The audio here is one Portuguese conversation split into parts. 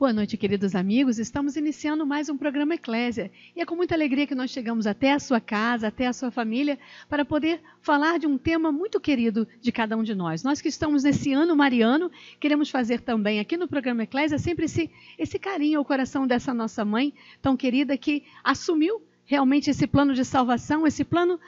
Boa noite, queridos amigos. Estamos iniciando mais um programa Eclésia. E é com muita alegria que nós chegamos até a sua casa, até a sua família, para poder falar de um tema muito querido de cada um de nós. Nós que estamos nesse ano mariano, queremos fazer também aqui no programa Eclésia sempre esse carinho ao coração dessa nossa mãe tão querida que assumiu realmente esse plano de salvação, esse plano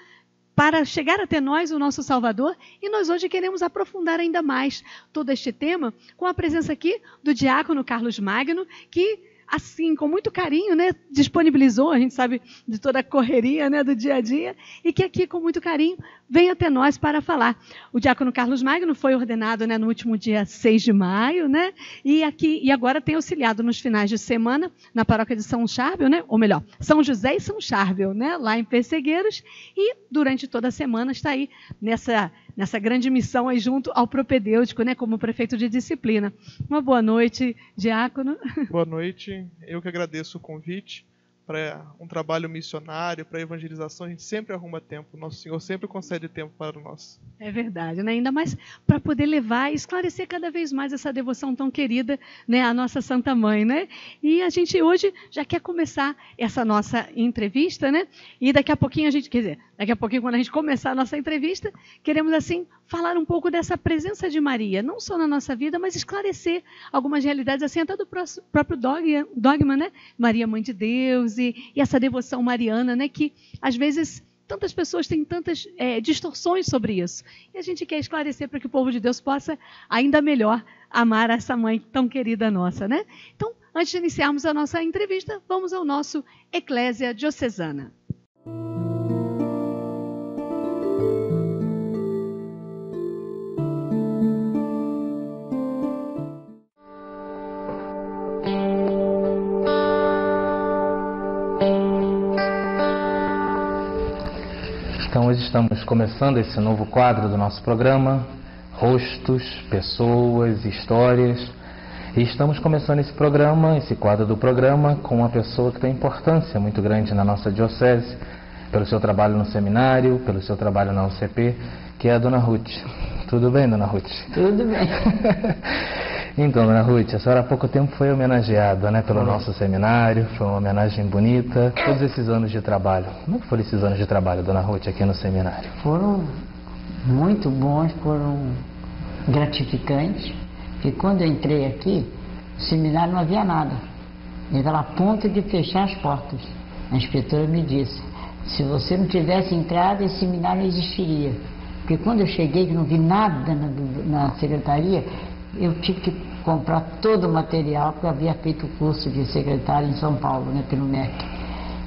para chegar até nós, o nosso Salvador, e nós hoje queremos aprofundar ainda mais todo este tema com a presença aqui do diácono Carlos Magno, que assim, com muito carinho, né, disponibilizou, a gente sabe de toda a correria, né, do dia a dia, e que aqui com muito carinho vem até nós para falar. O diácono Carlos Magno foi ordenado, né, no último dia 6 de maio, né, e agora tem auxiliado nos finais de semana na paróquia de São Charbel, né, ou melhor, São José e São Charbel, né, lá em Pessegueiros, e durante toda a semana está aí nessa grande missão aí junto ao propedêutico, né, como prefeito de disciplina. Uma boa noite, diácono. Boa noite. Eu que agradeço o convite para um trabalho missionário, para evangelização. A gente sempre arruma tempo. Nosso Senhor sempre concede tempo para nós. É verdade, né? Ainda mais para poder levar e esclarecer cada vez mais essa devoção tão querida, né, à nossa Santa Mãe, né? E a gente hoje já quer começar essa nossa entrevista, né? E daqui a pouquinho daqui a pouquinho quando a gente começar a nossa entrevista, queremos assim falar um pouco dessa presença de Maria, não só na nossa vida, mas esclarecer algumas realidades assim até do próprio dogma, né? Maria, Mãe de Deus e essa devoção mariana, né? Que às vezes tantas pessoas têm tantas distorções sobre isso. E a gente quer esclarecer para que o povo de Deus possa ainda melhor amar essa mãe tão querida nossa, né? Então, antes de iniciarmos a nossa entrevista, vamos ao nosso Eclésia Diocesana. Então hoje estamos começando esse novo quadro do nosso programa, Rostos, Pessoas, Histórias. E estamos começando esse quadro do programa, com uma pessoa que tem importância muito grande na nossa diocese, pelo seu trabalho no seminário, pelo seu trabalho na UCP, que é a Dona Ruth. Tudo bem, Dona Ruth? Tudo bem. Então, Dona Ruth, a senhora há pouco tempo foi homenageada, né, pelo nosso seminário, foi uma homenagem bonita. Todos esses anos de trabalho, como foram esses anos de trabalho, Dona Ruth, aqui no seminário? Foram muito bons, foram gratificantes, porque quando eu entrei aqui, no seminário não havia nada. Ele estava a ponto de fechar as portas. A inspetora me disse, se você não tivesse entrado, esse seminário não existiria. Porque quando eu cheguei, que não vi nada na secretaria, eu tive que comprar todo o material, porque eu havia feito o curso de secretário em São Paulo, né, pelo MEC.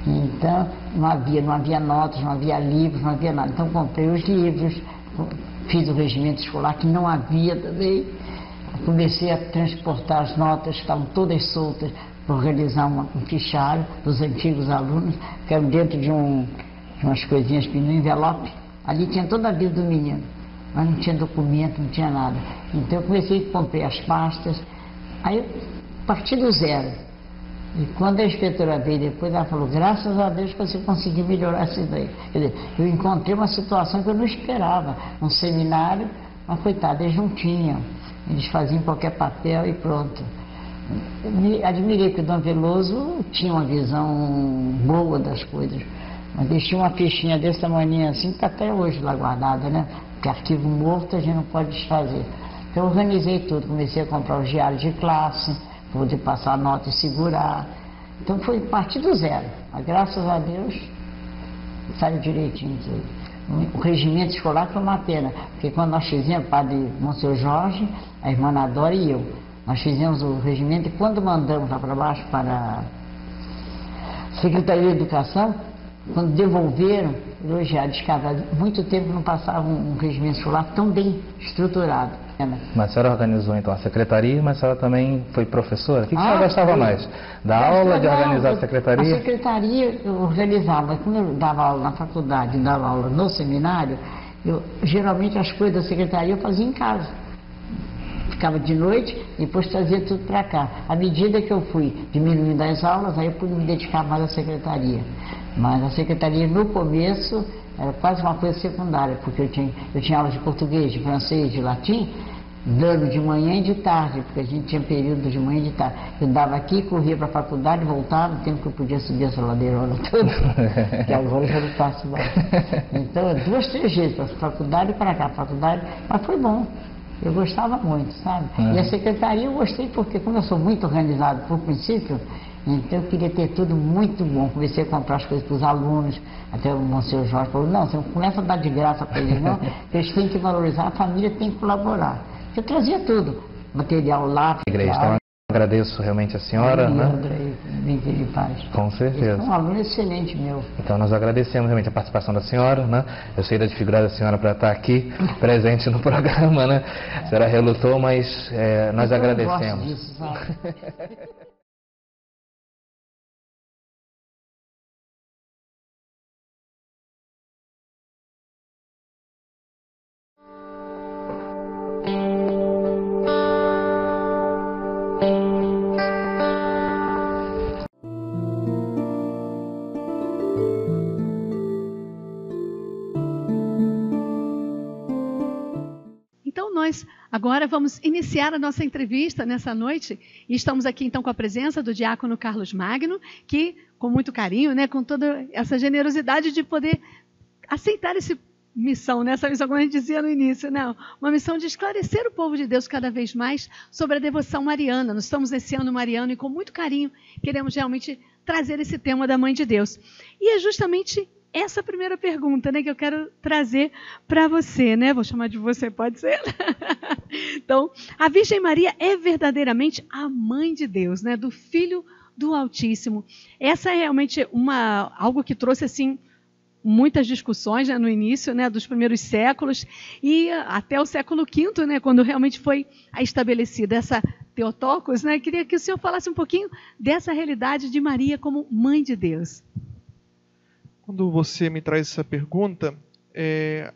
Então, não havia notas, não havia livros, não havia nada. Então, comprei os livros, fiz o regimento escolar, que não havia também. Comecei a transportar as notas, que estavam todas soltas, para organizar um fichário dos antigos alunos, que eram dentro de umas coisinhas no envelope. Ali tinha toda a vida do menino. Mas não tinha documento, não tinha nada. Então eu comecei a comprar as pastas, aí eu parti do zero. E quando a inspetora veio depois, ela falou, graças a Deus que você conseguiu melhorar isso daí. Quer dizer, eu encontrei uma situação que eu não esperava. Um seminário, mas coitado, eles não tinham. Eles faziam qualquer papel e pronto. Eu me admirei que o Dom Veloso tinha uma visão boa das coisas. Mas deixei uma fichinha desse tamanho assim, que está até hoje lá guardada, né? Porque arquivo morto a gente não pode desfazer. Então eu organizei tudo, comecei a comprar os diários de classe, para poder passar a nota e segurar. Então foi partir do zero. Mas graças a Deus saiu direitinho tudo. O regimento escolar foi uma pena, porque quando nós fizemos, o padre Monsenhor Jorge, a irmã Nadora e eu, nós fizemos o regimento e quando mandamos lá para baixo para a Secretaria de Educação, quando devolveram, elogiaram, descavaram. Muito tempo não passava um regimento escolar tão bem estruturado. Mas a senhora organizou então a secretaria, mas a senhora também foi professora? O que a senhora gostava mais? Da aula, de organizar a secretaria? A secretaria eu organizava, mas como eu dava aula na faculdade, dava aula no seminário, geralmente as coisas da secretaria eu fazia em casa. Ficava de noite, depois trazia tudo para cá. À medida que eu fui diminuindo as aulas, aí eu pude me dedicar mais à secretaria. Mas a secretaria no começo era quase uma coisa secundária, porque eu tinha aulas de português, de francês, de latim, dando de manhã e de tarde, porque a gente tinha período de manhã e de tarde. Eu dava aqui, corria para a faculdade, voltava, o tempo que eu podia subir essa ladeirona toda, que agora eu já não passo mais. Então, 2, 3 vezes, para a faculdade e para cá, faculdade, mas foi bom. Eu gostava muito, sabe? E a secretaria eu gostei porque, como eu sou muito organizado por princípio, então eu queria ter tudo muito bom. Comecei a comprar as coisas para os alunos, até o Monsenhor Jorge falou, não, você não começa a dar de graça para eles, não, eles têm que valorizar, a família tem que colaborar. Eu trazia tudo, material lá. Igreja, então eu agradeço realmente a senhora, né? André, bem que ele faz. Com certeza. É um aluno excelente meu. Então nós agradecemos realmente a participação da senhora, né? Eu sei da dificuldade da senhora para estar aqui presente no programa, né? A senhora relutou, mas nós agradecemos. Eu gosto disso, sabe? Nós agora vamos iniciar a nossa entrevista nessa noite e estamos aqui então com a presença do diácono Carlos Magno, que com muito carinho, né, com toda essa generosidade de poder aceitar essa missão, né, essa missão, como a gente dizia no início, não, uma missão de esclarecer o povo de Deus cada vez mais sobre a devoção mariana. Nós estamos nesse ano mariano e com muito carinho queremos realmente trazer esse tema da Mãe de Deus. E é justamente essa primeira pergunta, né, que eu quero trazer para você, né? Vou chamar de você, pode ser? Então, a Virgem Maria é verdadeiramente a Mãe de Deus, né? Do Filho do Altíssimo. Essa é realmente algo que trouxe, assim, muitas discussões, né, no início, né, dos primeiros séculos e até o século V, né, quando realmente foi estabelecida essa Theotokos, né? Queria que o senhor falasse um pouquinho dessa realidade de Maria como Mãe de Deus. Quando você me traz essa pergunta,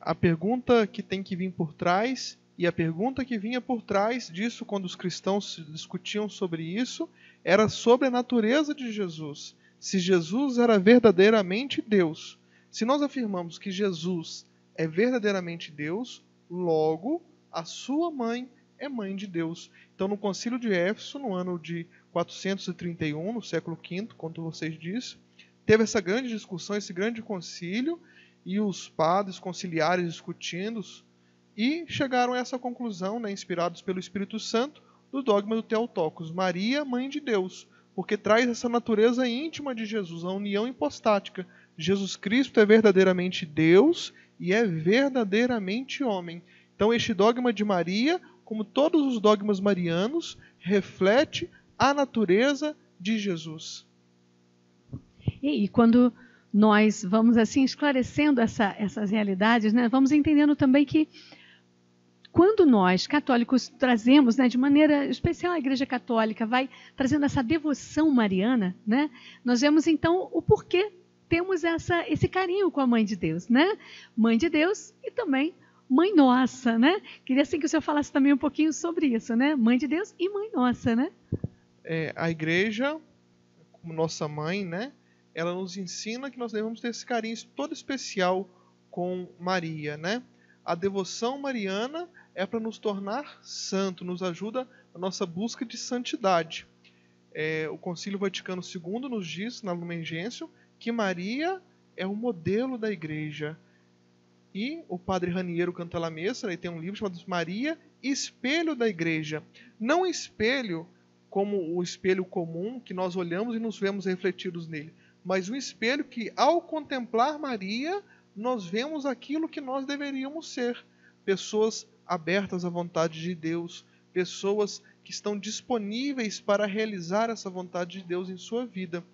a pergunta que tem que vir por trás e a pergunta que vinha por trás disso, quando os cristãos discutiam sobre isso, era sobre a natureza de Jesus. Se Jesus era verdadeiramente Deus. Se nós afirmamos que Jesus é verdadeiramente Deus, logo a sua mãe é mãe de Deus. Então, no Concílio de Éfeso, no ano de 431, no século V, como vocês disseram, teve essa grande discussão, esse grande concílio, e os padres conciliares discutindo, e chegaram a essa conclusão, né, inspirados pelo Espírito Santo, do dogma do Theotokos, Maria, Mãe de Deus, porque traz essa natureza íntima de Jesus, a união hipostática. Jesus Cristo é verdadeiramente Deus e é verdadeiramente homem. Então este dogma de Maria, como todos os dogmas marianos, reflete a natureza de Jesus. E quando nós vamos assim esclarecendo essas realidades, né, vamos entendendo também que quando nós, católicos, trazemos, né, de maneira especial a Igreja Católica, vai trazendo essa devoção mariana, né, nós vemos então o porquê temos esse carinho com a Mãe de Deus, né? Mãe de Deus e também Mãe Nossa, né? Queria assim que o senhor falasse também um pouquinho sobre isso, né? Mãe de Deus e Mãe Nossa, né? A Igreja, como nossa mãe, né, ela nos ensina que nós devemos ter esse carinho todo especial com Maria, né? A devoção mariana é para nos tornar santo, nos ajuda na nossa busca de santidade. O Concílio Vaticano II nos diz, na Lumen Gentium, que Maria é o modelo da Igreja. E o padre Raniero Cantalamessa, ele tem um livro chamado Maria, Espelho da Igreja. Não espelho como o espelho comum, que nós olhamos e nos vemos refletidos nele, mas um espelho que, ao contemplar Maria, nós vemos aquilo que nós deveríamos ser. Pessoas abertas à vontade de Deus, pessoas que estão disponíveis para realizar essa vontade de Deus em sua vida.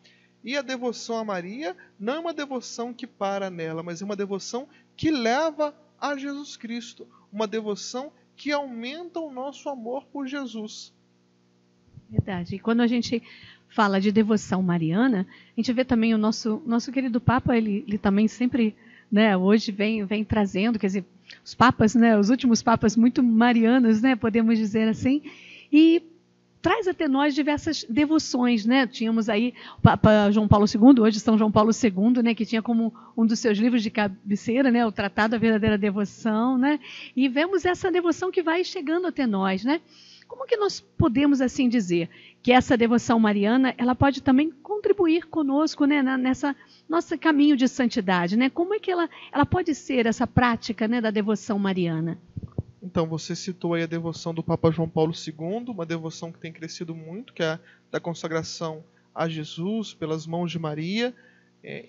E a devoção a Maria não é uma devoção que para nela, mas é uma devoção que leva a Jesus Cristo. Uma devoção que aumenta o nosso amor por Jesus. Verdade. E quando a gente fala de devoção mariana, a gente vê também o nosso querido Papa, ele também sempre, né, hoje vem trazendo, quer dizer, os papas, né, os últimos papas muito marianos, né, podemos dizer assim, e traz até nós diversas devoções, né? Tínhamos aí o Papa João Paulo II, hoje São João Paulo II, né? Que tinha como um dos seus livros de cabeceira, né? O Tratado da Verdadeira Devoção, né? E vemos essa devoção que vai chegando até nós, né? Como que nós podemos assim dizer que essa devoção mariana, ela pode também contribuir conosco, né? Nessa nosso caminho de santidade, né? Como é que ela pode ser essa prática, né, da devoção mariana? Então, você citou aí a devoção do Papa João Paulo II, uma devoção que tem crescido muito, que é a da consagração a Jesus pelas mãos de Maria,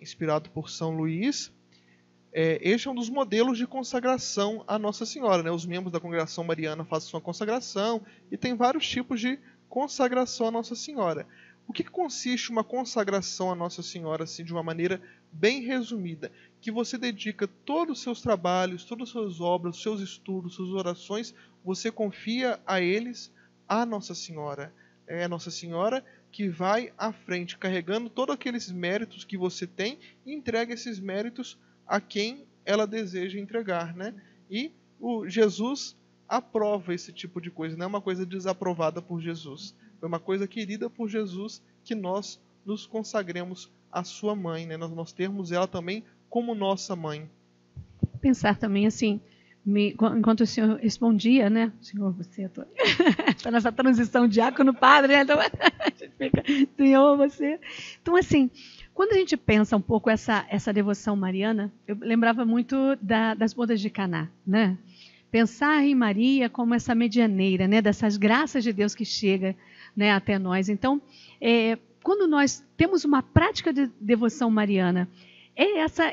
inspirado por São Luís. Este é um dos modelos de consagração a Nossa Senhora, né? Os membros da congregação mariana fazem sua consagração e tem vários tipos de consagração a Nossa Senhora. O que consiste uma consagração a Nossa Senhora, assim, de uma maneira bem resumida? Que você dedica todos os seus trabalhos, todas as suas obras, seus estudos, suas orações, você confia a eles a Nossa Senhora. É a Nossa Senhora que vai à frente, carregando todos aqueles méritos que você tem e entrega esses méritos a quem ela deseja entregar, né? E o Jesus aprova esse tipo de coisa, não é uma coisa desaprovada por Jesus. Foi uma coisa querida por Jesus que nós nos consagremos à sua mãe, né? Nós termos ela também como nossa mãe. Pensar também assim, enquanto o senhor respondia, né? Senhor, você, está nessa transição diácono-padre, né? Então, a gente fica, Senhor, você. Então, assim, quando a gente pensa um pouco essa devoção mariana, eu lembrava muito das bodas de Caná, né? Pensar em Maria como essa medianeira, né? Dessas graças de Deus que chega, né, até nós. Então, quando nós temos uma prática de devoção mariana,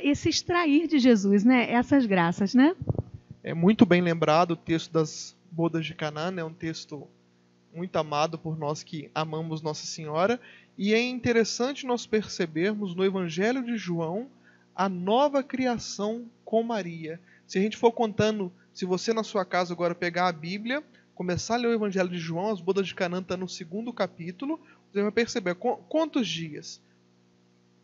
esse extrair de Jesus, né? Essas graças, né? É muito bem lembrado o texto das bodas de Caná, né? Um texto muito amado por nós que amamos Nossa Senhora. E é interessante nós percebermos no Evangelho de João a nova criação com Maria. Se a gente for contando, se você na sua casa agora pegar a Bíblia, começar a ler o Evangelho de João, as bodas de Caná estão no 2º capítulo, você vai perceber quantos dias.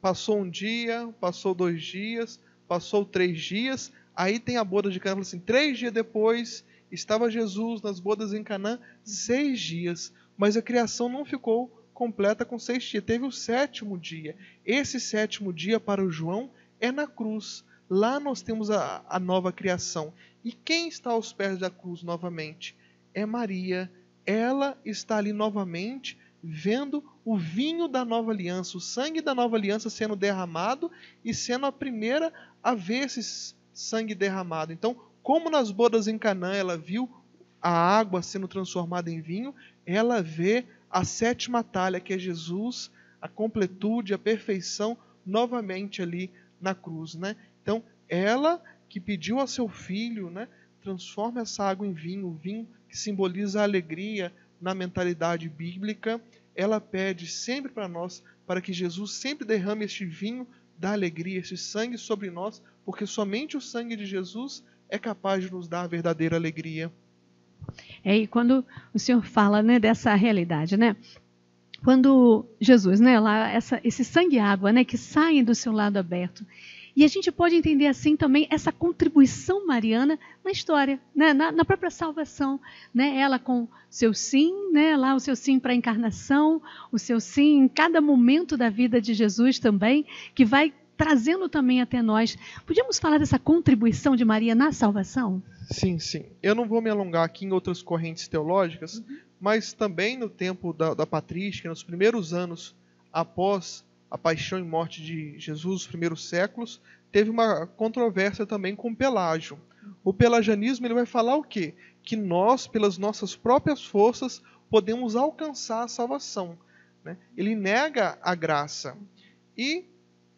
Passou um dia, passou 2 dias, passou 3 dias, aí tem a boda de Caná, assim, 3 dias depois, estava Jesus nas bodas em Caná, 6 dias, mas a criação não ficou completa com 6 dias, teve o 7º dia. Esse 7º dia para o João é na cruz. Lá nós temos a nova criação. E quem está aos pés da cruz novamente? É Maria. Ela está ali novamente vendo o vinho da nova aliança, o sangue da nova aliança sendo derramado e sendo a primeira a ver esse sangue derramado. Então, como nas bodas em Canaã ela viu a água sendo transformada em vinho, ela vê a 7ª talha, que é Jesus, a completude, a perfeição, novamente ali na cruz, né? Então, ela que pediu ao seu filho, né, transforma essa água em vinho, o vinho que simboliza a alegria na mentalidade bíblica, ela pede sempre para nós, para que Jesus sempre derrame este vinho da alegria, este sangue sobre nós, porque somente o sangue de Jesus é capaz de nos dar a verdadeira alegria. E quando o Senhor fala, né, dessa realidade, né? Quando Jesus, né, lá, esse sangue e água, né, que saem do seu lado aberto. E a gente pode entender assim também essa contribuição mariana na história, né, na própria salvação, né, ela com seu sim, né, lá o seu sim para a encarnação, o seu sim em cada momento da vida de Jesus também, que vai trazendo também até nós. Podíamos falar dessa contribuição de Maria na salvação? Sim, sim. Eu não vou me alongar aqui em outras correntes teológicas, mas também no tempo da patrística, nos primeiros anos após a paixão e morte de Jesus, os primeiros séculos, teve uma controvérsia também com Pelágio. O pelagianismo ele vai falar o quê? Que nós, pelas nossas próprias forças, podemos alcançar a salvação, né? Ele nega a graça. E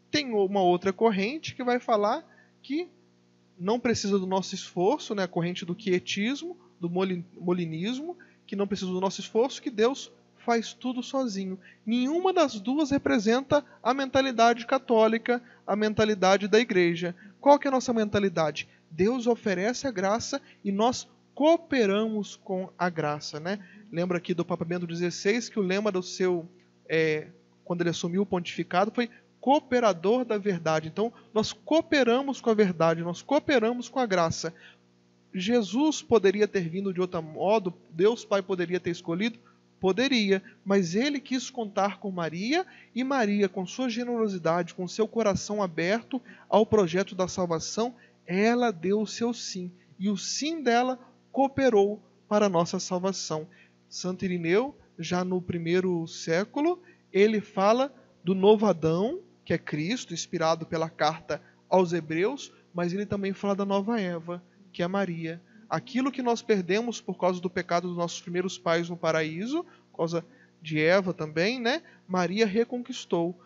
tem uma outra corrente que vai falar que não precisa do nosso esforço, né? A corrente do quietismo, do molinismo, que não precisa do nosso esforço, que Deus faz tudo sozinho. Nenhuma das duas representa a mentalidade católica, a mentalidade da igreja. Qual que é a nossa mentalidade? Deus oferece a graça e nós cooperamos com a graça, né? Lembra aqui do Papa Bento XVI que o lema do seu, quando ele assumiu o pontificado, foi cooperador da verdade. Então, nós cooperamos com a verdade, nós cooperamos com a graça. Jesus poderia ter vindo de outro modo, Deus Pai poderia ter escolhido? Poderia, mas ele quis contar com Maria, e Maria, com sua generosidade, com seu coração aberto ao projeto da salvação, ela deu o seu sim, e o sim dela cooperou para a nossa salvação. Santo Irineu, já no primeiro século, ele fala do novo Adão, que é Cristo, inspirado pela carta aos Hebreus, mas ele também fala da nova Eva, que é Maria. Aquilo que nós perdemos por causa do pecado dos nossos primeiros pais no paraíso, por causa de Eva também, né? Maria reconquistou.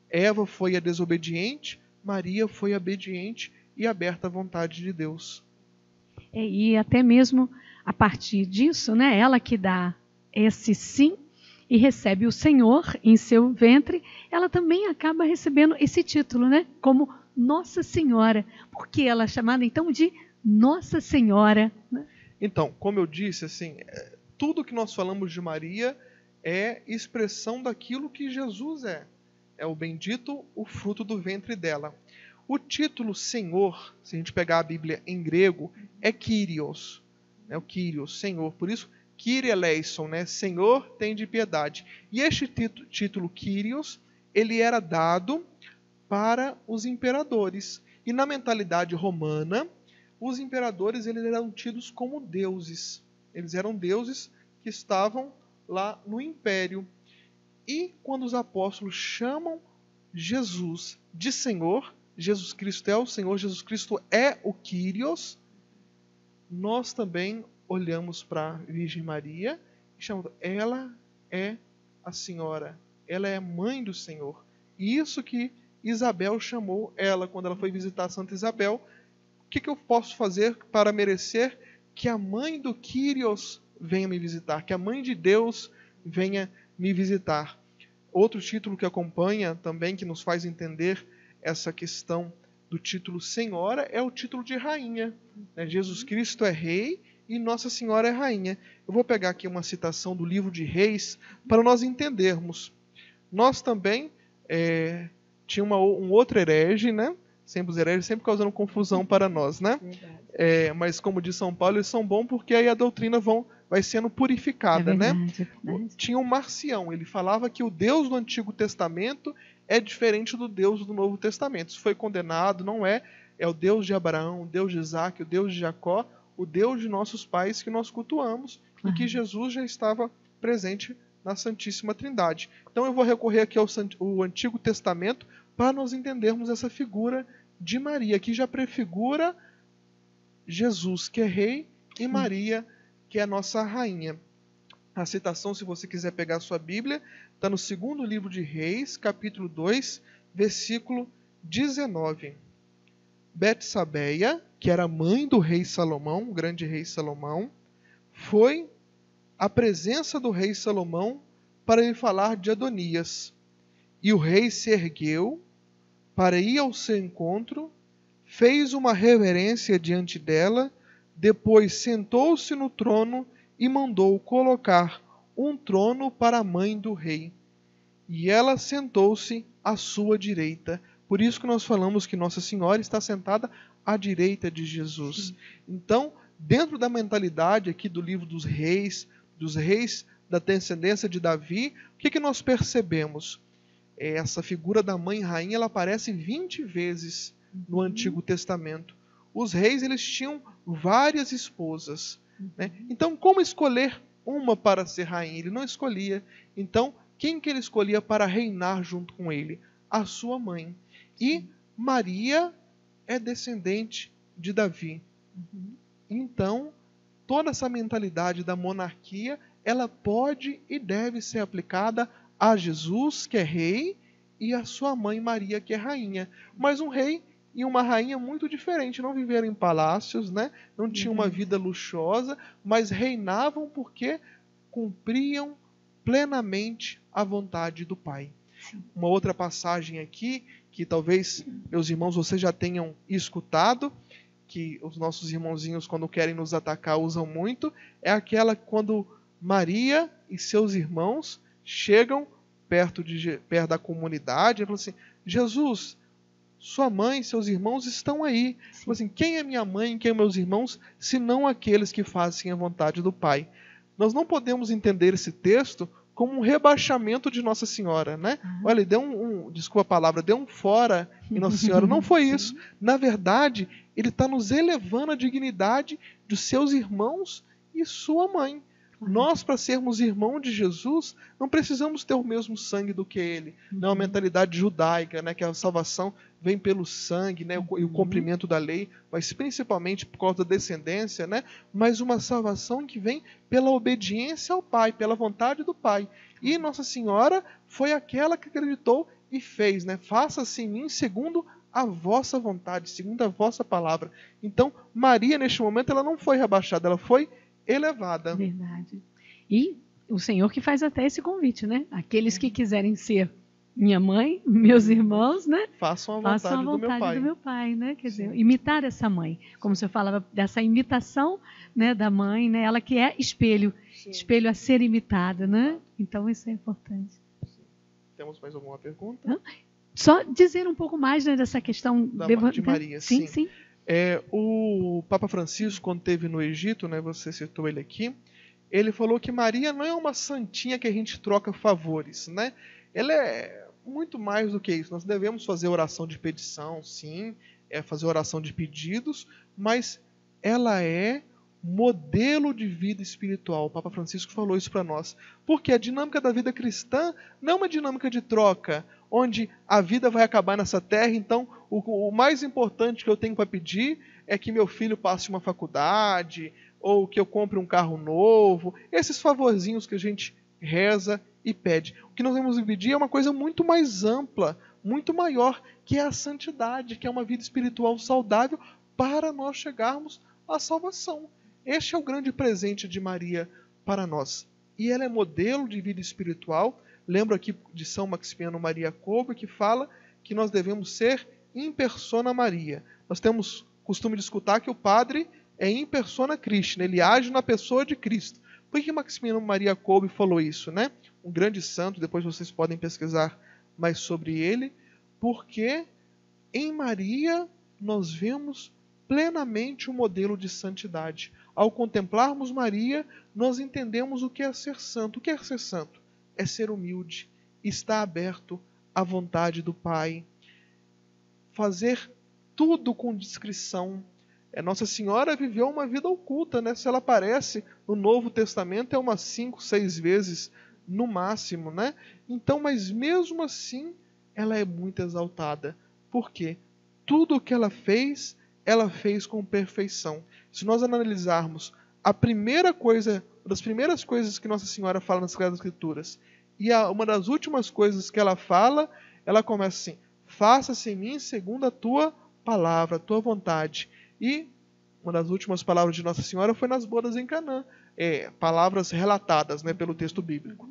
Eva foi a desobediente, Maria foi a obediente e aberta à vontade de Deus. E até mesmo a partir disso, né? Ela que dá esse sim e recebe o Senhor em seu ventre, ela também acaba recebendo esse título, né? Como Nossa Senhora. Por que ela é chamada então de Nossa Senhora, né? Então, como eu disse, assim, tudo que nós falamos de Maria é expressão daquilo que Jesus é. É o bendito, o fruto do ventre dela. O título Senhor, se a gente pegar a Bíblia em grego, é Kyrios. É o Kyrios, Senhor. Por isso, Kyrie eleison, né? Senhor, tem de piedade. E este título Kyrios, ele era dado para os imperadores. E na mentalidade romana, os imperadores eles eram tidos como deuses. Eles eram deuses que estavam lá no império. E quando os apóstolos chamam Jesus de Senhor, Jesus Cristo é o Senhor, Jesus Cristo é o Kyrios, nós também olhamos para a Virgem Maria e chamamos, ela é a Senhora, ela é a mãe do Senhor. E isso que Isabel chamou ela quando ela foi visitar Santa Isabel. O que eu posso fazer para merecer que a mãe do Kyrios venha me visitar, que a mãe de Deus venha me visitar? Outro título que acompanha também, que nos faz entender essa questão do título Senhora, é o título de rainha. Jesus Cristo é rei e Nossa Senhora é rainha. Eu vou pegar aqui uma citação do livro de Reis para nós entendermos. Nós também tinha um outro herege, né? Sempre os hereges sempre causando confusão para nós, né? Mas como diz São Paulo, eles são bons porque aí a doutrina vai sendo purificada, né? Tinha um Marcião, ele falava que o Deus do Antigo Testamento é diferente do Deus do Novo Testamento. Isso foi condenado, não é? É o Deus de Abraão, o Deus de Isaac, o Deus de Jacó, o Deus de nossos pais que nós cultuamos e que Jesus já estava presente na Santíssima Trindade. Então eu vou recorrer aqui ao Antigo Testamento para nós entendermos essa figura de Maria, que já prefigura Jesus, que é rei, e Maria, que é a nossa rainha. A citação, se você quiser pegar a sua Bíblia, está no segundo livro de Reis, capítulo 2, versículo 19. Betsabeia, que era mãe do rei Salomão, o grande rei Salomão, foi à presença do rei Salomão para lhe falar de Adonias. E o rei se ergueu para ir ao seu encontro, fez uma reverência diante dela, depois sentou-se no trono e mandou colocar um trono para a mãe do rei. E ela sentou-se à sua direita. Por isso que nós falamos que Nossa Senhora está sentada à direita de Jesus. Sim. Então, dentro da mentalidade aqui do livro dos reis da descendência de Davi, o que nós percebemos? Essa figura da mãe rainha, ela aparece 20 vezes no Antigo Testamento. Os reis, eles tinham várias esposas, né? Então, como escolher uma para ser rainha? Ele não escolhia. Então, quem que ele escolhia para reinar junto com ele? A sua mãe. E Maria é descendente de Davi. Então, toda essa mentalidade da monarquia, ela pode e deve ser aplicada a Jesus, que é rei, e a sua mãe Maria, que é rainha. Mas um rei e uma rainha muito diferente. Não viveram em palácios, né? Não tinham uma vida luxuosa, mas reinavam porque cumpriam plenamente a vontade do Pai. Uma outra passagem aqui, que talvez, meus irmãos, vocês já tenham escutado, que os nossos irmãozinhos, quando querem nos atacar, usam muito, é aquela quando Maria e seus irmãos chegam perto da comunidade e falam assim, Jesus, sua mãe e seus irmãos estão aí. Falam assim, quem é minha mãe e quem é meus irmãos, senão aqueles que fazem a vontade do Pai? nós não podemos entender esse texto como um rebaixamento de Nossa Senhora, né? Olha, ele deu desculpa a palavra, deu um fora em Nossa Senhora. Não foi isso. Na verdade, ele está nos elevando à dignidade de seus irmãos e sua mãe. Nós, para sermos irmãos de Jesus, não precisamos ter o mesmo sangue do que ele. Não é uma mentalidade judaica, né, que a salvação vem pelo sangue, né, e o cumprimento da lei, mas principalmente por causa da descendência, né, mas uma salvação que vem pela obediência ao Pai, pela vontade do Pai. E Nossa Senhora foi aquela que acreditou e fez, né, faça-se em mim segundo a vossa vontade, segundo a vossa palavra. Então, Maria, neste momento, ela não foi rebaixada, ela foi elevada. Verdade. E o Senhor que faz até esse convite, né? Aqueles que quiserem ser minha mãe, meus irmãos, né? Façam a vontade do meu pai, né? Quer dizer, imitar essa mãe. Como o senhor falava dessa imitação, né, da mãe, né? Ela que é espelho, espelho a ser imitado, né? Então isso é importante. Temos mais alguma pergunta? Não? Só dizer um pouco mais, né, dessa questão de Maria. Sim. O Papa Francisco, quando esteve no Egito, né, você citou ele aqui, ele falou que Maria não é uma santinha que a gente troca favores, né? Ela é muito mais do que isso. Nós devemos fazer oração de petição, sim, fazer oração de pedidos, mas ela é modelo de vida espiritual. O Papa Francisco falou isso para nós. Porque a dinâmica da vida cristã não é uma dinâmica de troca, onde a vida vai acabar nessa terra, então o mais importante que eu tenho para pedir é que meu filho passe uma faculdade, ou que eu compre um carro novo, esses favorzinhos que a gente reza e pede. O que nós vamos pedir é uma coisa muito mais ampla, muito maior, que é a santidade, que é uma vida espiritual saudável para nós chegarmos à salvação. Este é o grande presente de Maria para nós. E ela é modelo de vida espiritual. Lembro aqui de São Maximiano Maria Kolbe, que fala que nós devemos ser in persona Maria. Nós temos costume de escutar que o padre é in persona Christi, né? Ele age na pessoa de Cristo. Por que Maximiano Maria Kolbe falou isso, né? Um grande santo, depois vocês podem pesquisar mais sobre ele, porque em Maria nós vemos plenamente o modelo de santidade. Ao contemplarmos Maria, nós entendemos o que é ser santo. O que é ser santo? É ser humilde, estar aberto à vontade do Pai, fazer tudo com discrição. Nossa Senhora viveu uma vida oculta, né? Se ela aparece no Novo Testamento é umas 5, 6 vezes no máximo, né? Então, mas mesmo assim, ela é muito exaltada. Por quê? Tudo o que ela fez com perfeição. Se nós analisarmos a primeira coisa, uma das primeiras coisas que Nossa Senhora fala nas Sagradas Escrituras, e uma das últimas coisas que ela fala, ela começa assim: faça-se em mim segundo a tua palavra, a tua vontade. E uma das últimas palavras de Nossa Senhora foi nas bodas em Canaã. Palavras relatadas, né, pelo texto bíblico.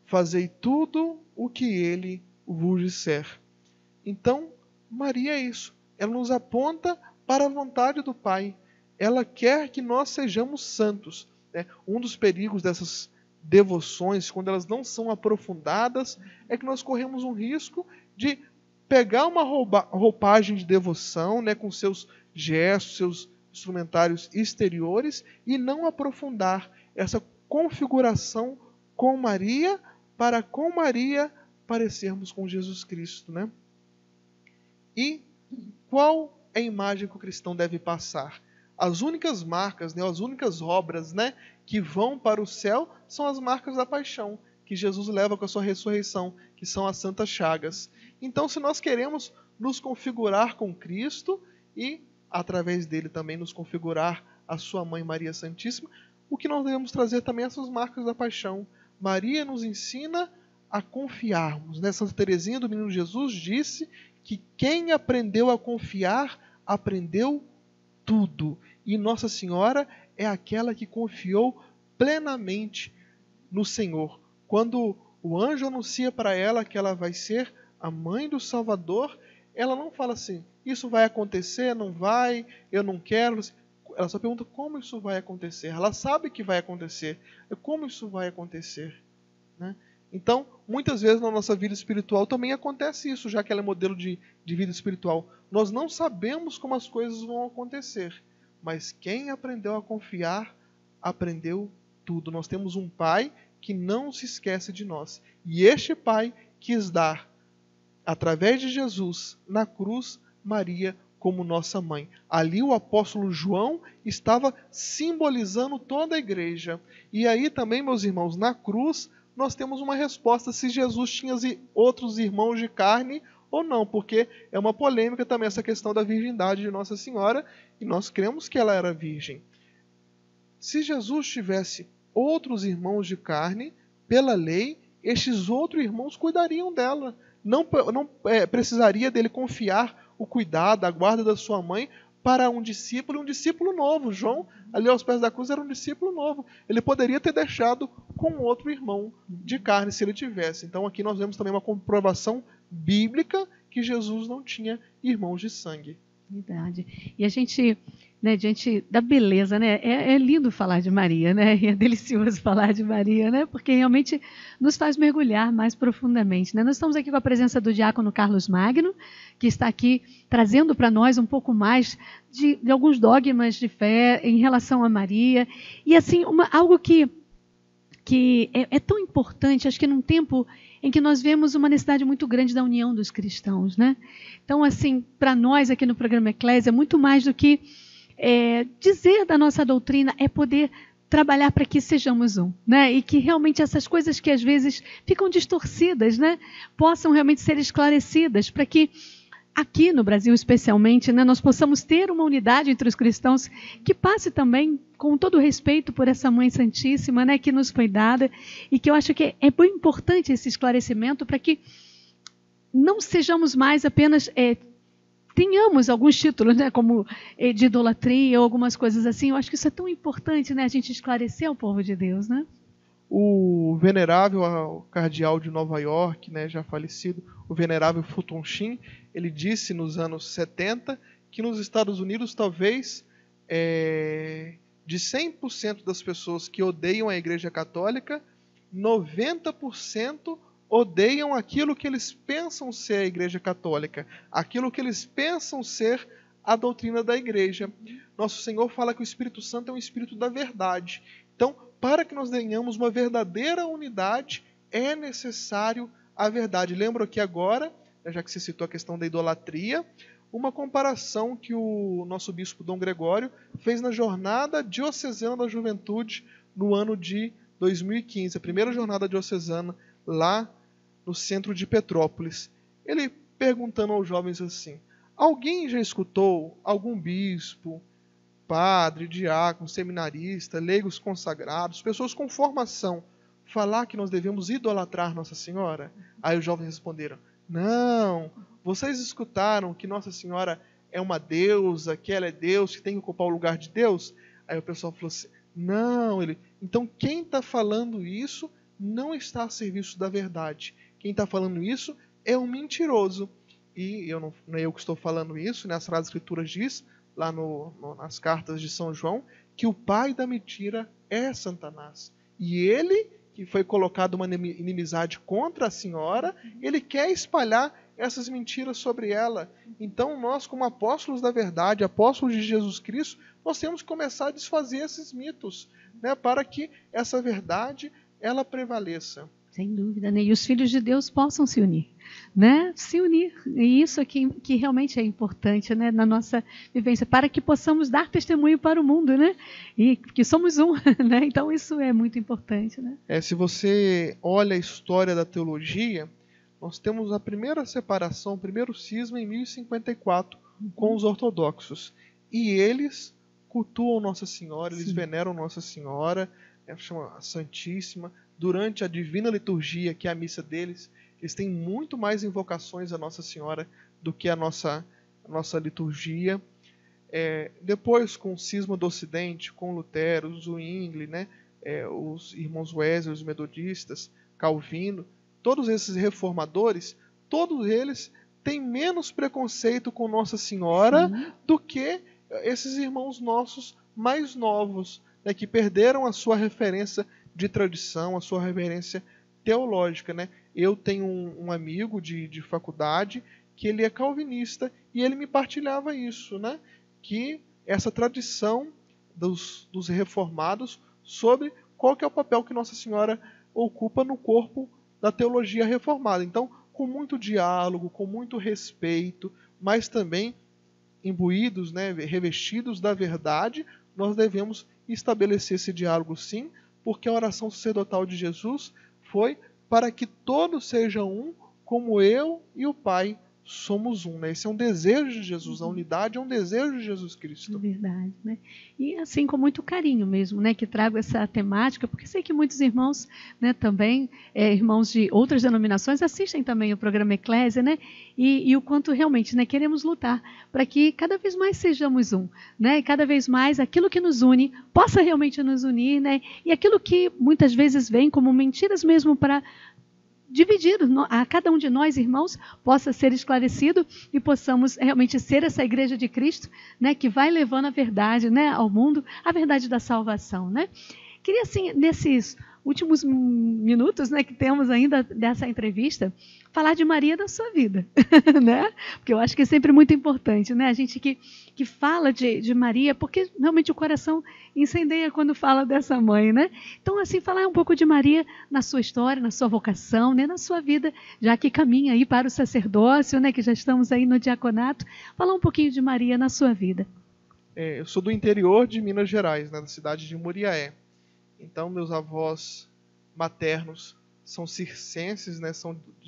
Fazei tudo o que ele vos disser. Então, Maria é isso. Ela nos aponta para a vontade do Pai. Ela quer que nós sejamos santos. Um dos perigos dessas devoções, quando elas não são aprofundadas, é que nós corremos um risco de pegar uma roupagem de devoção, né, com seus gestos, seus instrumentários exteriores, e não aprofundar essa configuração com Maria, para com Maria parecermos com Jesus Cristo, né? E qual é a imagem que o cristão deve passar? As únicas marcas, né, as únicas obras, né, que vão para o céu são as marcas da paixão, que Jesus leva com a sua ressurreição, que são as santas chagas. Então, se nós queremos nos configurar com Cristo e, através dele, também nos configurar a sua mãe Maria Santíssima, o que nós devemos trazer também essas marcas da paixão. Maria nos ensina a confiarmos, né? Santa Teresinha do Menino Jesus disse que quem aprendeu a confiar, aprendeu tudo. E Nossa Senhora é aquela que confiou plenamente no Senhor. Quando o anjo anuncia para ela que ela vai ser a mãe do Salvador, ela não fala assim: isso vai acontecer, não vai, eu não quero. Ela só pergunta como isso vai acontecer. Ela sabe que vai acontecer. Como isso vai acontecer? Né? Então, muitas vezes na nossa vida espiritual também acontece isso, já que ela é modelo de vida espiritual. Nós não sabemos como as coisas vão acontecer, mas quem aprendeu a confiar, aprendeu tudo. Nós temos um Pai que não se esquece de nós. E este Pai quis dar, através de Jesus, na cruz, Maria como nossa mãe. Ali o apóstolo João estava simbolizando toda a igreja. E aí também, meus irmãos, na cruz, nós temos uma resposta se Jesus tinha outros irmãos de carne ou não, porque é uma polêmica também essa questão da virgindade de Nossa Senhora, e nós cremos que ela era virgem. Se Jesus tivesse outros irmãos de carne, pela lei, estes outros irmãos cuidariam dela. Não precisaria dele confiar o cuidado, a guarda da sua mãe para um discípulo novo. João, ali aos pés da cruz, era um discípulo novo. Ele poderia ter deixado com outro irmão de carne, se ele tivesse. Então aqui nós vemos também uma comprovação bíblica que Jesus não tinha irmãos de sangue. Verdade. E a gente, né, diante da beleza, né? É lindo falar de Maria, né? E é delicioso falar de Maria, né? Porque realmente nos faz mergulhar mais profundamente, né? Nós estamos aqui com a presença do diácono Carlos Magno, que está aqui trazendo para nós um pouco mais de alguns dogmas de fé em relação a Maria. E assim, algo que é tão importante, acho que num tempo em que nós vemos uma necessidade muito grande da união dos cristãos, né? Então, assim, para nós aqui no programa Eclésia, muito mais do que dizer da nossa doutrina, é poder trabalhar para que sejamos um, né? E que realmente essas coisas que às vezes ficam distorcidas, né, possam realmente ser esclarecidas, para que aqui no Brasil especialmente, né, nós possamos ter uma unidade entre os cristãos que passe também com todo o respeito por essa Mãe Santíssima, né, que nos foi dada, e que eu acho que é bem importante esse esclarecimento para que não sejamos mais apenas, tenhamos alguns títulos, né, como de idolatria ou algumas coisas assim. Eu acho que isso é tão importante, né, a gente esclarecer ao povo de Deus, né? O venerável cardeal de Nova York, né, já falecido, o venerável Fulton Sheen, ele disse nos anos 70 que nos Estados Unidos talvez de 100% das pessoas que odeiam a Igreja Católica, 90% odeiam aquilo que eles pensam ser a Igreja Católica, aquilo que eles pensam ser a doutrina da Igreja. Nosso Senhor fala que o Espírito Santo é um Espírito da verdade. Então, para que nós tenhamos uma verdadeira unidade, é necessário a verdade. Lembro aqui agora, já que você citou a questão da idolatria, uma comparação que o nosso bispo Dom Gregório fez na Jornada Diocesana da Juventude no ano de 2015, a primeira jornada diocesana lá no centro de Petrópolis. Ele perguntando aos jovens assim: alguém já escutou algum bispo, padre, diácono, seminarista, leigos consagrados, pessoas com formação, falar que nós devemos idolatrar Nossa Senhora? Aí os jovens responderam: não, vocês escutaram que Nossa Senhora é uma deusa, que ela é Deus, que tem que ocupar o lugar de Deus? Aí o pessoal falou assim: não, então quem está falando isso não está a serviço da verdade. Quem está falando isso é um mentiroso. E não é eu que estou falando isso, né? As Sagradas Escrituras diz, lá nas cartas de São João, que o pai da mentira é Satanás. E ele, que foi colocado uma inimizade contra a senhora, ele quer espalhar essas mentiras sobre ela. Então nós, como apóstolos da verdade, apóstolos de Jesus Cristo, nós temos que começar a desfazer esses mitos, né, para que essa verdade ela prevaleça. Sem dúvida, né? E os filhos de Deus possam se unir, né? Se unir. E isso aqui que realmente é importante, né, na nossa vivência, para que possamos dar testemunho para o mundo, né? E que somos um, né? Então isso é muito importante, né? Se você olha a história da teologia, nós temos a primeira separação, o primeiro cisma em 1054 com os ortodoxos. E eles cultuam Nossa Senhora, eles veneram Nossa Senhora, chama a Santíssima. Durante a Divina Liturgia, que é a missa deles, eles têm muito mais invocações a Nossa Senhora do que a nossa liturgia. Depois, com o cisma do Ocidente, com Lutero, Zwingli, né, os irmãos Wesley, os metodistas, Calvino, todos esses reformadores, todos eles têm menos preconceito com Nossa Senhora do que esses irmãos nossos mais novos, né, que perderam a sua referência de tradição, a sua reverência teológica, né? Eu tenho um amigo de faculdade que ele é calvinista e ele me partilhava isso, né? Que essa tradição dos reformados sobre qual que é o papel que Nossa Senhora ocupa no corpo da teologia reformada. Então, com muito diálogo, com muito respeito, mas também imbuídos, né, revestidos da verdade, nós devemos estabelecer esse diálogo sim, porque a oração sacerdotal de Jesus foi para que todos sejam um, como eu e o Pai somos um, né? Esse é um desejo de Jesus, a unidade é um desejo de Jesus Cristo. Verdade, né? E assim, com muito carinho mesmo, né, que trago essa temática, porque sei que muitos irmãos, né, também, irmãos de outras denominações, assistem também o programa Eclésia, né, e o quanto realmente, né, queremos lutar para que cada vez mais sejamos um, né, e cada vez mais aquilo que nos une possa realmente nos unir, né, e aquilo que muitas vezes vem como mentiras mesmo para dividir a cada um de nós, irmãos, possa ser esclarecido e possamos realmente ser essa igreja de Cristo, né, que vai levando a verdade, né, ao mundo, a verdade da salvação, né? Queria, assim, nesses últimos minutos, né, que temos ainda dessa entrevista, falar de Maria na sua vida, né? Porque eu acho que é sempre muito importante, né? A gente que fala de Maria, porque realmente o coração incendeia quando fala dessa mãe, né? Então, assim, falar um pouco de Maria na sua história, na sua vocação, né, na sua vida, já que caminha aí para o sacerdócio, né, que já estamos aí no diaconato, falar um pouquinho de Maria na sua vida. Eu sou do interior de Minas Gerais, né, da cidade de Muriaé. Então, meus avós maternos são circenses, né,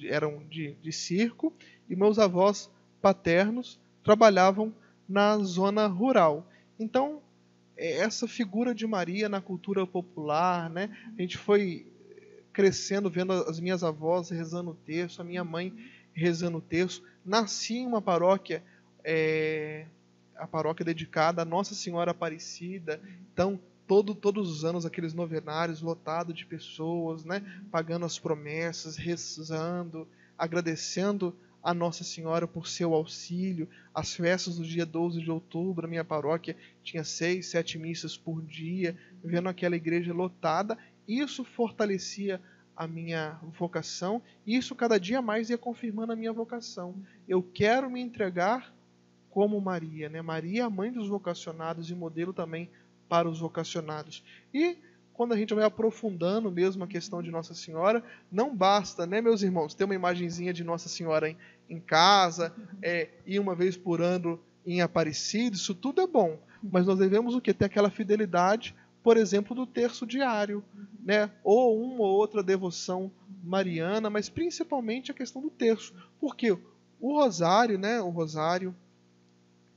eram de circo, e meus avós paternos trabalhavam na zona rural. Então, essa figura de Maria na cultura popular, né, a gente foi crescendo vendo as minhas avós rezando o terço, a minha mãe rezando o terço. Nasci em uma paróquia, a paróquia dedicada a Nossa Senhora Aparecida. Então, todos os anos aqueles novenários lotados de pessoas, né, pagando as promessas, rezando, agradecendo a Nossa Senhora por seu auxílio. As festas do dia 12 de outubro, a minha paróquia tinha 6, 7 missas por dia, vendo aquela igreja lotada. Isso fortalecia a minha vocação, e isso cada dia mais ia confirmando a minha vocação. Eu quero me entregar como Maria, né? Maria é a mãe dos vocacionados e modelo também para os vocacionados. E quando a gente vai aprofundando mesmo a questão de Nossa Senhora, não basta, né, meus irmãos, ter uma imagenzinha de Nossa Senhora em casa, ir uma vez por ano em Aparecida, isso tudo é bom, mas nós devemos o quê? Ter aquela fidelidade, por exemplo, do terço diário, né? Ou uma ou outra devoção mariana, mas principalmente a questão do terço, porque o rosário, né,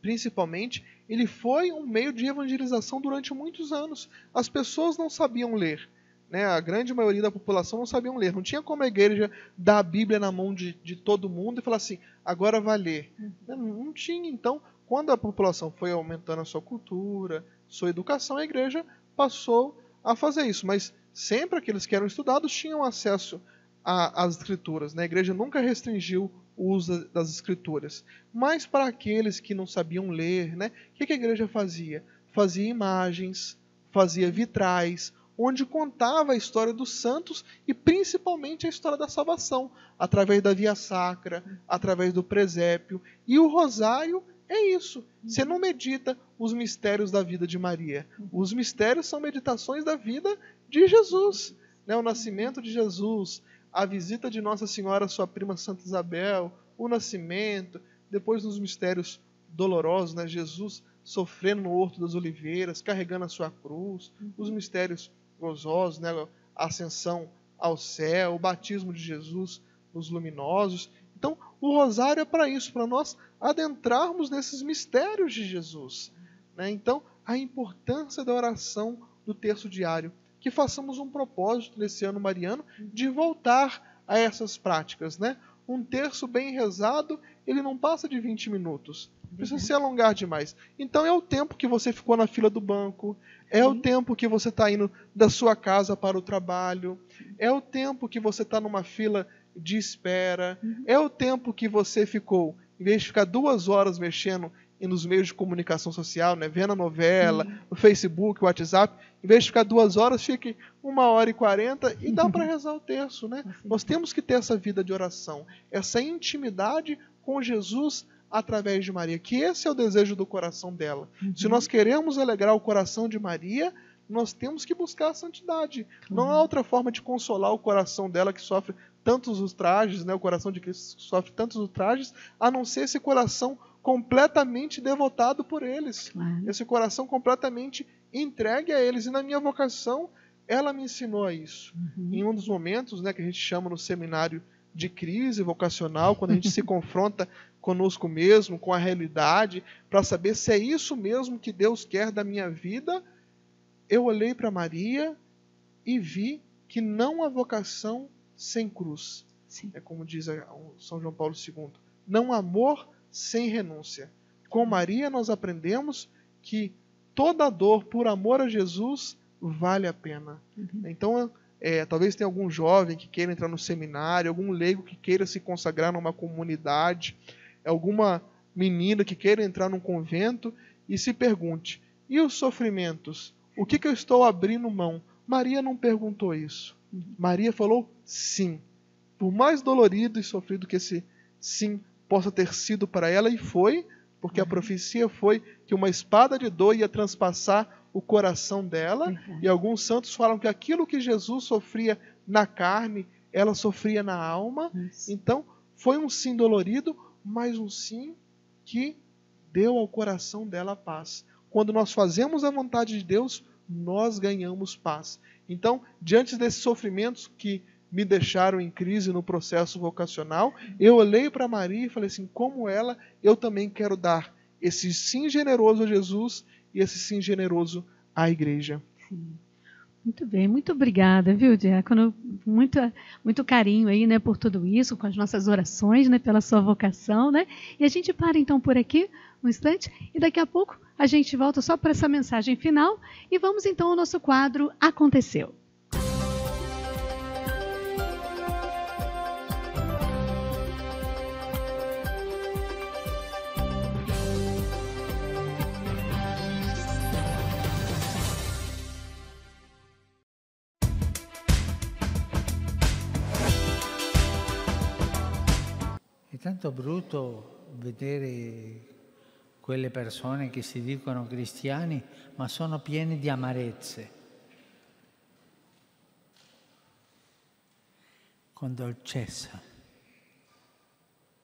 principalmente, ele foi um meio de evangelização durante muitos anos. As pessoas não sabiam ler, né? A grande maioria da população não sabiam ler. Não tinha como a igreja dar a Bíblia na mão de todo mundo e falar assim, agora vai ler. Não tinha. Então, quando a população foi aumentando a sua cultura, sua educação, a igreja passou a fazer isso. Mas sempre aqueles que eram estudados tinham acesso às escrituras, né? A igreja nunca restringiu o uso das escrituras. Mas para aqueles que não sabiam ler, né, o que a igreja fazia? Fazia imagens, fazia vitrais, onde contava a história dos santos e principalmente a história da salvação, através da via sacra, através do presépio. E o rosário é isso. Você não medita os mistérios da vida de Maria. Os mistérios são meditações da vida de Jesus, né? O nascimento de Jesus, a visita de Nossa Senhora, sua prima Santa Isabel, o nascimento, depois nos mistérios dolorosos, né? Jesus sofrendo no Horto das Oliveiras, carregando a sua cruz, os mistérios gozosos, né? A ascensão ao céu, o batismo de Jesus nos luminosos. Então, o rosário é para isso, para nós adentrarmos nesses mistérios de Jesus, né? Então, a importância da oração do terço diário. Que façamos um propósito nesse ano mariano de voltar a essas práticas, né? Um terço bem rezado, ele não passa de 20 minutos. Precisa se alongar demais. Então é o tempo que você ficou na fila do banco, é o tempo que você está indo da sua casa para o trabalho, é o tempo que você está numa fila de espera, é o tempo que você ficou, em vez de ficar 2 horas mexendo nos meios de comunicação social, né, vendo a novela, no Facebook, WhatsApp, em vez de ficar 2 horas, fique 1h40 e dá para rezar o terço, né? Nós temos que ter essa vida de oração, essa intimidade com Jesus através de Maria, que esse é o desejo do coração dela. Se nós queremos alegrar o coração de Maria, nós temos que buscar a santidade. Não há outra forma de consolar o coração dela que sofre tantos ultrajes, né? O coração de Cristo sofre tantos ultrajes, a não ser esse coração completamente devotado por eles. Claro. Esse coração completamente entregue a eles. E na minha vocação, ela me ensinou a isso. Em um dos momentos, né, que a gente chama no seminário de crise vocacional, quando a gente se confronta conosco mesmo, com a realidade, para saber se é isso mesmo que Deus quer da minha vida, eu olhei para Maria e vi que não há vocação sem cruz. Sim. É como diz São João Paulo II. Não há amor sem renúncia. Com Maria nós aprendemos que toda dor por amor a Jesus vale a pena. Então, talvez tenha algum jovem que queira entrar no seminário, algum leigo que queira se consagrar numa comunidade, alguma menina que queira entrar num convento e se pergunte, e os sofrimentos? O que eu estou abrindo mão? Maria não perguntou isso. Maria falou sim. Por mais dolorido e sofrido que esse sim possa ter sido para ela, e foi, porque a profecia foi que uma espada de dor ia transpassar o coração dela, e alguns santos falam que aquilo que Jesus sofria na carne, ela sofria na alma. Então, foi um sim dolorido, mas um sim que deu ao coração dela paz. Quando nós fazemos a vontade de Deus, nós ganhamos paz. Então, diante desses sofrimentos que me deixaram em crise no processo vocacional, eu olhei para Maria e falei assim, como ela, eu também quero dar esse sim generoso a Jesus e esse sim generoso à igreja. Sim. Muito bem, muito obrigada, viu, Diácono? Muito carinho aí, né, por tudo isso, com as nossas orações, né, pela sua vocação, né? E a gente para então por aqui, um instante, e daqui a pouco a gente volta só para essa mensagem final e vamos então ao nosso quadro Aconteceu. È tanto brutto vedere quelle persone che si dicono cristiani ma sono pieni di amarezze. Con dolcezza.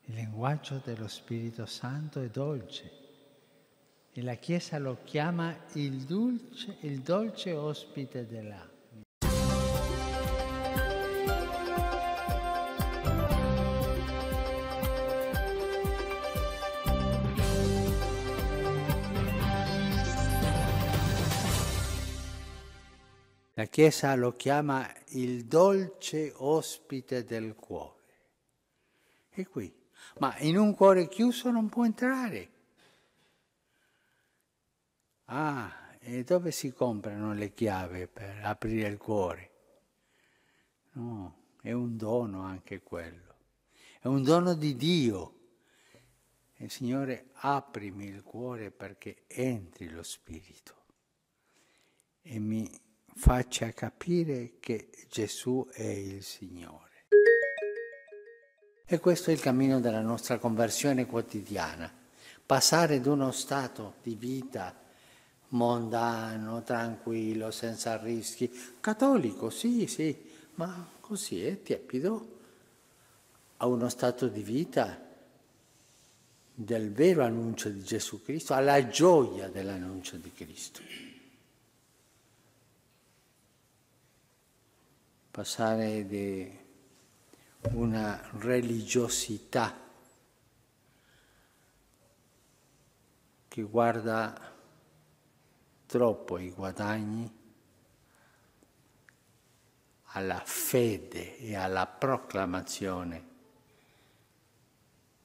Il linguaggio dello Spirito Santo è dolce e la Chiesa lo chiama il dolce ospite dell'anima. La Chiesa lo chiama il dolce ospite del cuore. E qui, ma in un cuore chiuso non può entrare. E dove si comprano le chiavi per aprire il cuore? No, è un dono anche quello. È un dono di Dio. E Signore, aprimi il cuore perché entri lo Spirito e mi faccia capire che Gesù è il Signore. E questo è il cammino della nostra conversione quotidiana. Passare da uno stato di vita mondano, tranquillo, senza rischi, cattolico, sì, ma così è tiepido, a uno stato di vita del vero annuncio di Gesù Cristo, alla gioia dell'annuncio di Cristo. Passare di una religiosità che guarda troppo i guadagni alla fede e alla proclamazione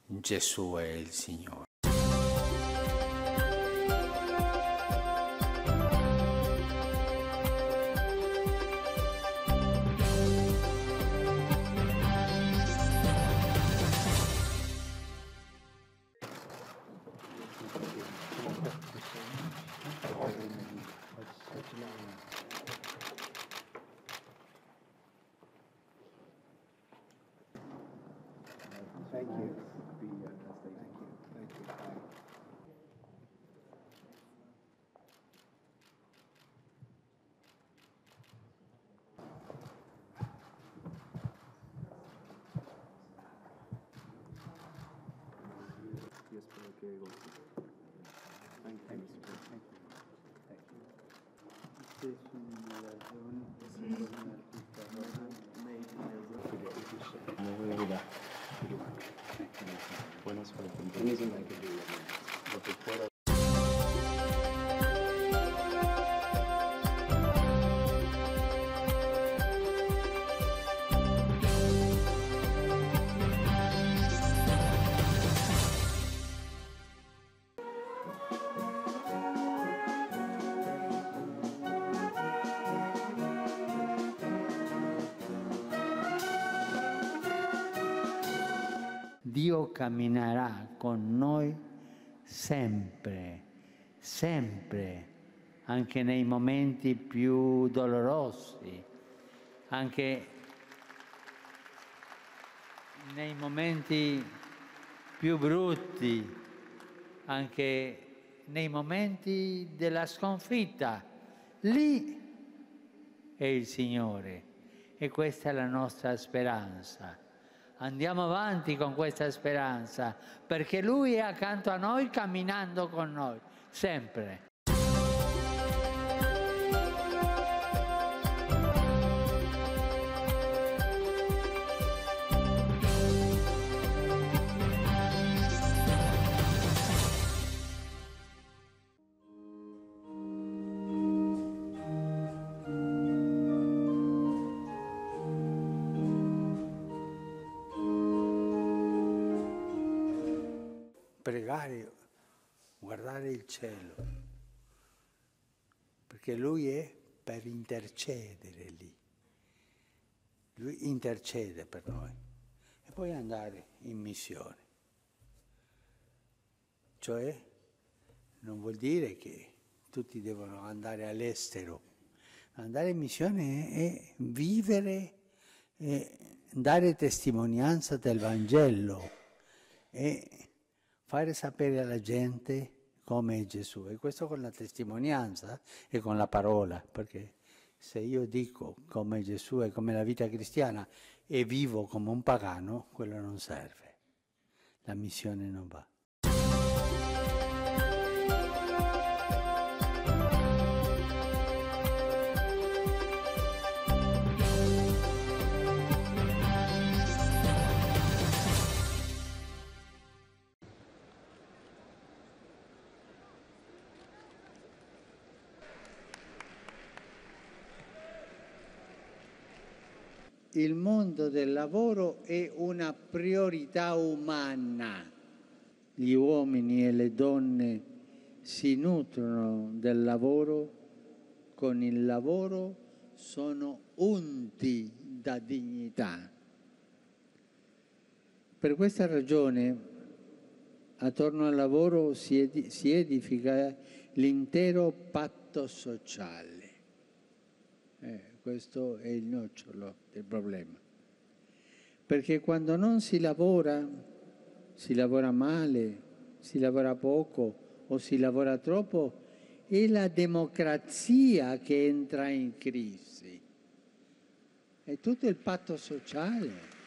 Gesù è il Signore. Thank you. very welcome. Thank you, Mr. President. Muy bien. Buenas suerte. Dio camminerà con noi sempre, sempre, anche nei momenti più dolorosi, anche nei momenti più brutti, anche nei momenti della sconfitta. Lì è il Signore e questa è la nostra speranza. Andiamo avanti con questa speranza, perché Lui è accanto a noi, camminando con noi, sempre. Pregare, guardare il cielo, perché Lui è per intercedere lì. Lui intercede per noi e poi andare in missione. Cioè, non vuol dire che tutti devono andare all'estero. Andare in missione è vivere e dare testimonianza del Vangelo e fare sapere alla gente come è Gesù. E questo con la testimonianza e con la parola, perché se io dico come Gesù e come la vita cristiana e vivo come un pagano, quello non serve. La missione non va. Il mondo del lavoro è una priorità umana. Gli uomini e le donne si nutrono del lavoro, con il lavoro sono unti da dignità. Per questa ragione, attorno al lavoro si edifica l'intero patto sociale. Questo è il nocciolo del problema. Perché quando non si lavora male, si lavora poco o si lavora troppo, è la democrazia che entra in crisi. È tutto il patto sociale.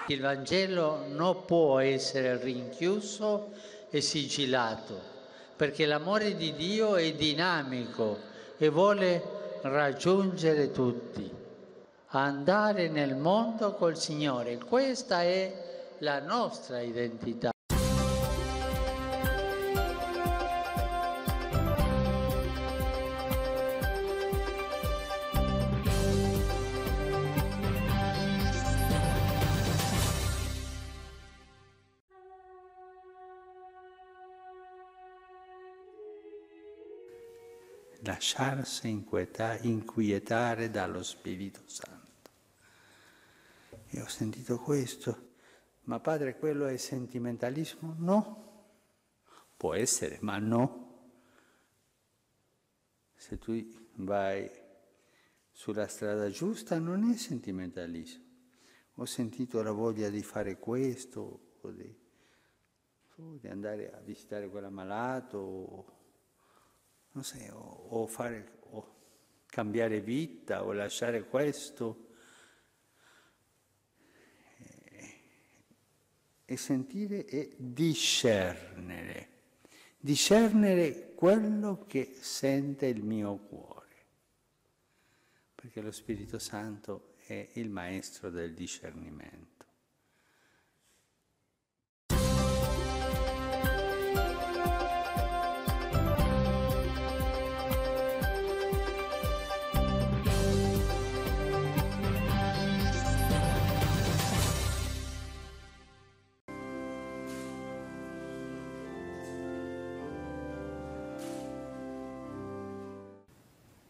Il Vangelo non può essere rinchiuso e sigillato, perché l'amore di Dio è dinamico e vuole raggiungere tutti, andare nel mondo col Signore. Questa è la nostra identità. Lasciarsi inquietare dallo Spirito Santo. E ho sentito questo, ma padre, quello è sentimentalismo? No, può essere, ma no. Se tu vai sulla strada giusta non è sentimentalismo. Ho sentito la voglia di fare questo, o di andare a visitare quell'ammalato, non so, o cambiare vita, o lasciare questo. E sentire e discernere quello che sente il mio cuore, perché lo Spirito Santo è il maestro del discernimento.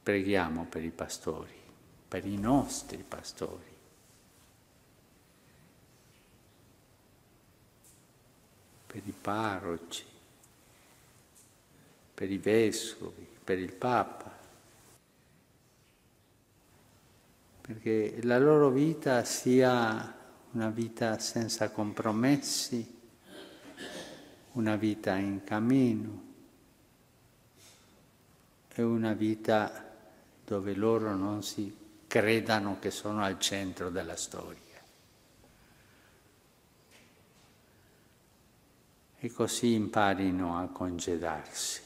Preghiamo per i pastori, per i nostri pastori. Per i parroci, per i vescovi, per il Papa, perché la loro vita sia una vita senza compromessi, una vita in cammino e una vita dove loro non si credano che sono al centro della storia. E così imparino a congedarsi.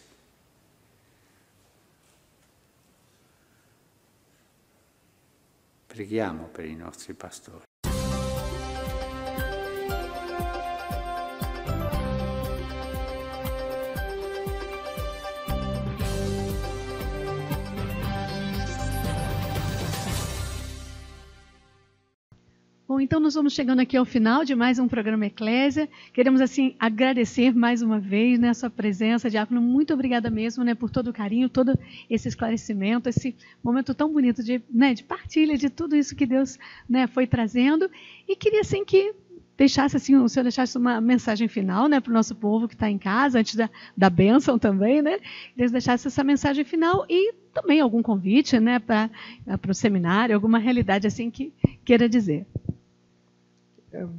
Preghiamo per i nostri pastori. Bom, então nós vamos chegando aqui ao final de mais um programa Eclésia. Queremos, assim, agradecer mais uma vez, né, a sua presença, Diácono. Muito obrigada mesmo, né, por todo o carinho, todo esse esclarecimento, esse momento tão bonito de, né, de partilha de tudo isso que Deus, né, foi trazendo. E queria, assim, que deixasse, assim, o senhor deixasse uma mensagem final, né, para o nosso povo que está em casa, antes da bênção também, né? Deus deixasse essa mensagem final e também algum convite, né, para o seminário, alguma realidade assim que queira dizer.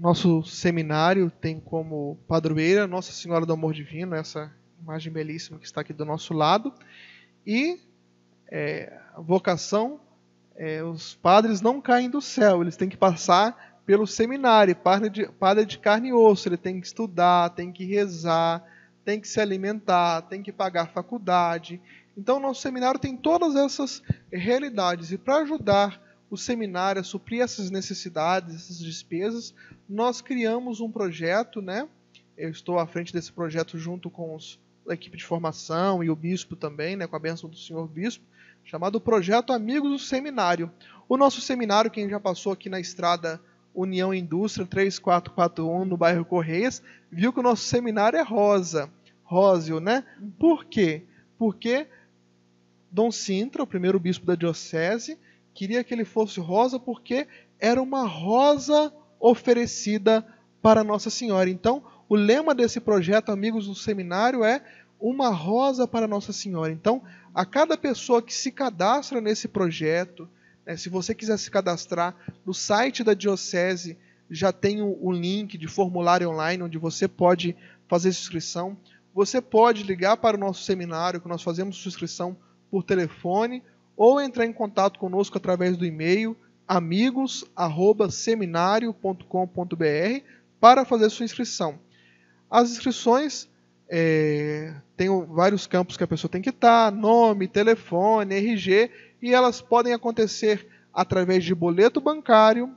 Nosso seminário tem como padroeira Nossa Senhora do Amor Divino, essa imagem belíssima que está aqui do nosso lado. E a vocação, os padres não caem do céu, eles têm que passar pelo seminário. Padre de carne e osso, ele tem que estudar, tem que rezar, tem que se alimentar, tem que pagar a faculdade. Então, nosso seminário tem todas essas realidades. E para ajudar o seminário a suprir essas necessidades, essas despesas, nós criamos um projeto, né? Eu estou à frente desse projeto junto com a equipe de formação e o bispo também, né? Com a bênção do senhor bispo, chamado Projeto Amigos do Seminário. O nosso seminário, quem já passou aqui na estrada União Indústria 3441, no bairro Correias, viu que o nosso seminário é rosa, róseo, né? Por quê? Porque Dom Sintra, o primeiro bispo da diocese, queria que ele fosse rosa porque era uma rosa oferecida para Nossa Senhora. Então, o lema desse projeto Amigos do Seminário é uma rosa para Nossa Senhora. Então, a cada pessoa que se cadastra nesse projeto, né, se você quiser se cadastrar, no site da diocese já tem um link de formulário online onde você pode fazer sua inscrição. Você pode ligar para o nosso seminário, que nós fazemos sua inscrição por telefone, ou entrar em contato conosco através do e-mail amigos@seminario.com.br para fazer sua inscrição. As inscrições tem vários campos que a pessoa tem que estar, nome, telefone, RG, e elas podem acontecer através de boleto bancário,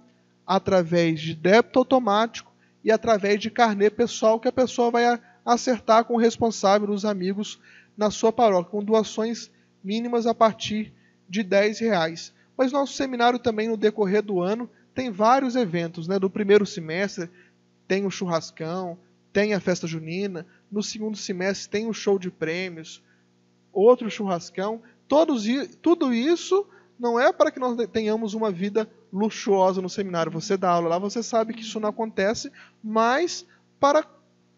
através de débito automático e através de carnê pessoal que a pessoa vai acertar com o responsável dos amigos na sua paróquia, com doações mínimas a partir de R$10. Mas nosso seminário também, no decorrer do ano, tem vários eventos, né? Do primeiro semestre tem o churrascão, tem a festa junina, no segundo semestre tem o show de prêmios, outro churrascão. Tudo isso não é para que nós tenhamos uma vida luxuosa no seminário. Você dá aula lá, você sabe que isso não acontece, mas para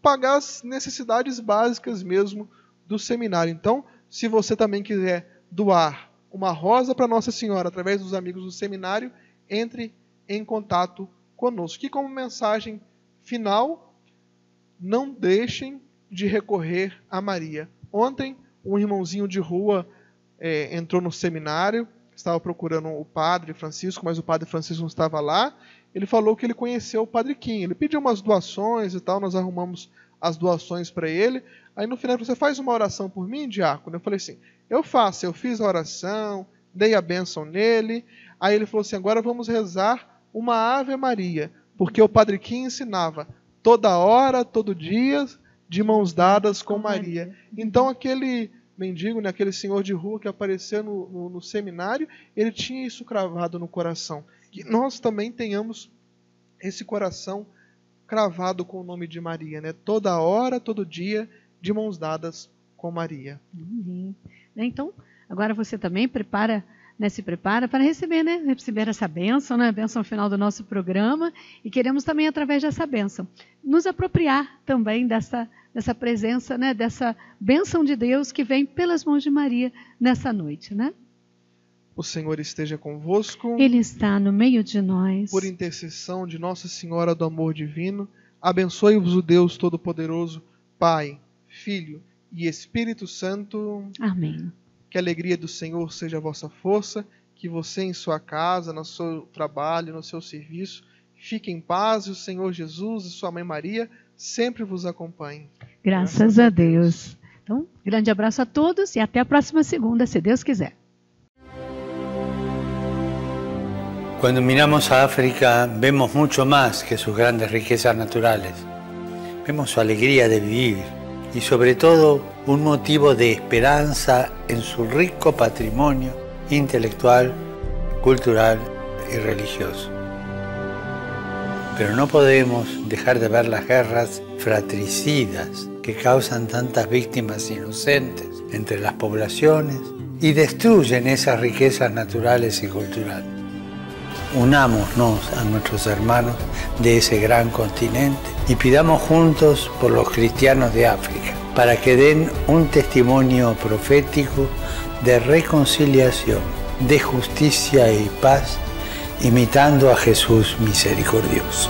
pagar as necessidades básicas mesmo do seminário. Então, se você também quiser doar uma rosa para Nossa Senhora, através dos amigos do seminário, entre em contato conosco. E como mensagem final, não deixem de recorrer a Maria. Ontem, um irmãozinho de rua entrou no seminário, estava procurando o padre Francisco, mas o padre Francisco não estava lá. Ele falou que ele conheceu o padre Kim. Ele pediu umas doações e tal, nós arrumamos as doações para ele. Aí no final, você faz uma oração por mim, diácono? Eu falei assim, eu faço, eu fiz a oração, dei a bênção nele. Aí ele falou assim, agora vamos rezar uma Ave Maria, porque o padre Kim ensinava toda hora, todo dia, de mãos dadas com Maria. Então aquele mendigo, né, aquele senhor de rua que apareceu no seminário, ele tinha isso cravado no coração. Que nós também tenhamos esse coração cravado com o nome de Maria, né? Toda hora, todo dia, de mãos dadas com Maria. Então, agora você também se prepara para receber essa bênção, né? A bênção final do nosso programa. E queremos também, através dessa bênção, nos apropriar também dessa presença, né? Dessa bênção de Deus que vem pelas mãos de Maria nessa noite, né? O Senhor esteja convosco. Ele está no meio de nós. Por intercessão de Nossa Senhora do Amor Divino, abençoe-vos o Deus Todo-Poderoso, Pai, Filho e Espírito Santo. Amém. Que a alegria do Senhor seja a vossa força, que você em sua casa, no seu trabalho, no seu serviço, fique em paz e o Senhor Jesus e sua mãe Maria sempre vos acompanhem. Graças a Deus. Então, grande abraço a todos e até a próxima segunda, se Deus quiser. Cuando miramos a África, vemos mucho más que sus grandes riquezas naturales. Vemos su alegría de vivir y sobre todo un motivo de esperanza en su rico patrimonio intelectual, cultural y religioso. Pero no podemos dejar de ver las guerras fratricidas que causan tantas víctimas inocentes entre las poblaciones y destruyen esas riquezas naturales y culturales. Unámonos a nuestros hermanos de ese gran continente y pidamos juntos por los cristianos de África, para que den un testimonio profético de reconciliación, de justicia y paz, imitando a Jesús misericordioso.